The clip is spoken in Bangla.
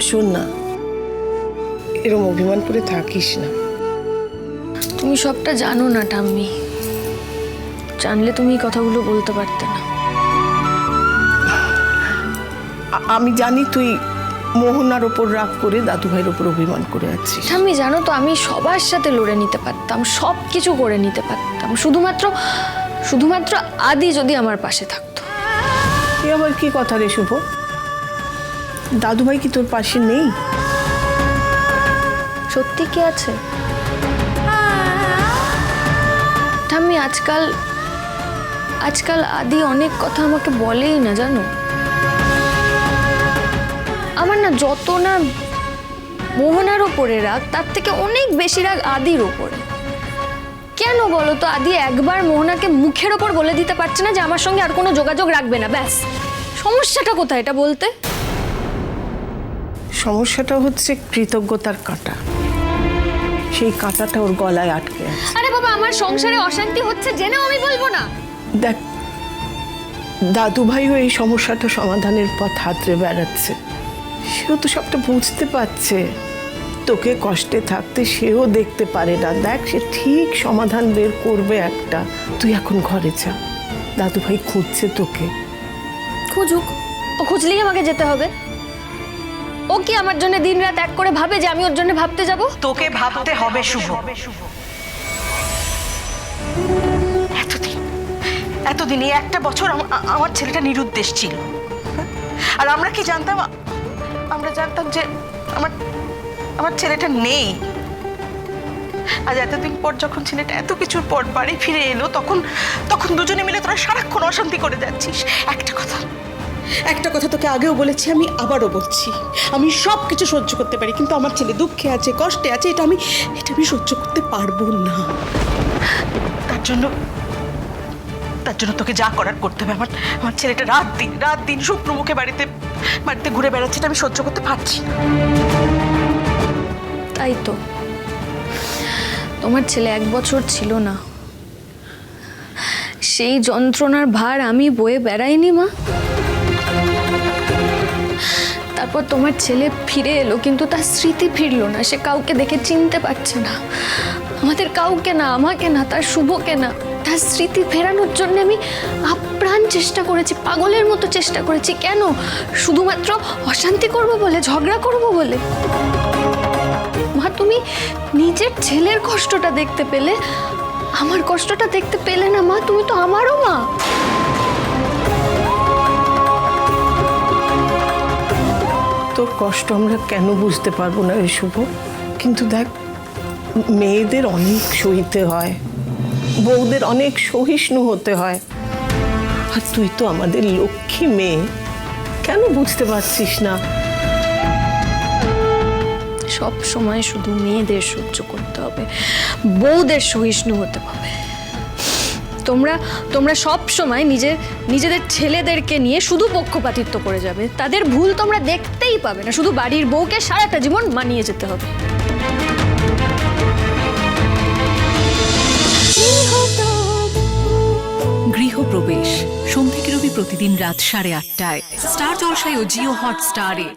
শোন না, এরম অভিমান করে থাকিস না। তুমি সবটা জানো না ঠাম্মি, জানলে তুমি এই কথাগুলো বলতে পারতে না। আমি জানি তুই মোহনার ওপর রাগ করে দাদু ভাইয়ের ওপর অভিমান করে আছিস। ঠাম্মি জানো তো, আমি সবার সাথে লড়ে নিতে পারতাম, সব কিছু করে নিতে পারতাম, শুধুমাত্র আদি যদি আমার পাশে থাকতো। এ আবার কি কথা রে শুভ? দাদু ভাই কি তোর পাশে নেই? সত্যি কি আছে ঠাম্মি? আজকাল আদি অনেক কথা আমাকে বলেই না, জানো। আমার না যত না মোহনার ওপরে রাগ, তার থেকে অনেক বেশি রাগ আদির ওপরে। কেন বলো তো? আদি একবার মোহনাকে মুখের ওপর বলে দিতে পারছে না যে আমার সঙ্গে আর কোনো যোগাযোগ রাখবে না, ব্যাস। সমস্যাটা কোথায় এটা বলতে? সমস্যাটা হচ্ছে কৃতজ্ঞতার কাঁটা, সেই কাঁটাটা ওর গলায় আটকে আছে। আরে বাবা, আমার সংসারে অশান্তি হচ্ছে জেনেও আমি বলবো না? দেখ, দাদু ভাইও এই সমস্যাটা সমাধানের পথ হাতড়ে বেড়াচ্ছে। সেও তো সবটা বুঝতে পারছে, তোকে কষ্টে থাকতে সেও দেখতে পারে না। দেখ, সে ঠিক সমাধান বের করবে একটা। তুই এখন ঘরে যা, দাদু ভাই খুঁজছে তোকে। খুঁজুক, ও খুঁজলেই আমাকে যেতে হবে? ও কি আমার জন্য দিনরাত এক করে ভাবে যে আমি ওর জন্য ভাবতে যাব? তোকে ভাবতে হবে শুভ। এতদিন এই একটা বছর আমার ছেলেটা নিরুদ্দেশ ছিল, আর আমরা কি জানতাম? আমরা জানতাম যে আমার ছেলেটা নেই। আজ এতদিন পর যখন ছেলেটা এত কিছুর পর বাড়ি ফিরে এলো, তখন দুজনে মিলে তোরা সারাক্ষণ অশান্তি করে যাচ্ছিস। একটা কথা তোকে আগেও বলেছি, আমি আবারও বলছি, আমি সব কিছু সহ্য করতে পারি, কিন্তু আমার ছেলে দুঃখে আছে, কষ্টে আছে, এটা আমি সহ্য করতে পারবো না। তার জন্য তোকে যা করার করতে হবে। আমার ছেলেটা রাত দিন শুকনো মুখে বাড়িতে ঘুরে বেড়াচ্ছে, এটা আমি সহ্য করতে পারছি না। তাই তো, তোমার ছেলে 1 বছর ছিল না, সেই যন্ত্রণার ভার আমি বয়ে বেড়াইনি মা। তারপর তোমার ছেলে ফিরে এলো, কিন্তু তার স্মৃতি ফিরলো না। সে কাউকে দেখে চিনতে পারছে না, আমাদের কাউকে না, আমাকে না, তার শুভকে না। তার স্মৃতি ফেরানোর জন্য আমি আপ্রাণ চেষ্টা করেছি, পাগলের মতো চেষ্টা করেছি। কেন? শুধুমাত্র অশান্তি করব বলে, ঝগড়া করব বলে? মা, তুমি নিজের ছেলের কষ্টটা দেখতে পেলে, আমার কষ্টটা দেখতে পেলে না মা? তুমি তো আমারও মা। তোর কষ্ট আমরা কেন বুঝতে পারবো না রে শুভ? কিন্তু দেখ, মেয়েদের অনেক সইতে হয়, বউদের অনেক সহিষ্ণু হতে হয়। আর তুই তো আমাদের লক্ষ্মী মেয়ে, কেন বুঝতে পারছিস না? সব সময় শুধু মেয়েদের সহ্য করতে হবে, বউদের সহিষ্ণু হতে হবে। তোমরা সব সময় নিজেদের ছেলেদেরকে নিয়ে শুধু পক্ষপাতিত্ব করে যাবে। তাদের ভুল তোমরা দেখতেই পাবে না, শুধু বাড়ির বউকে সারাটা জীবন মানিয়ে যেতে হবে। গৃহপ্রবেশ সোম থেকে রবি প্রতিদিন রাত 8:30টায় স্টার জলসায় ও জিও হটস্টারে।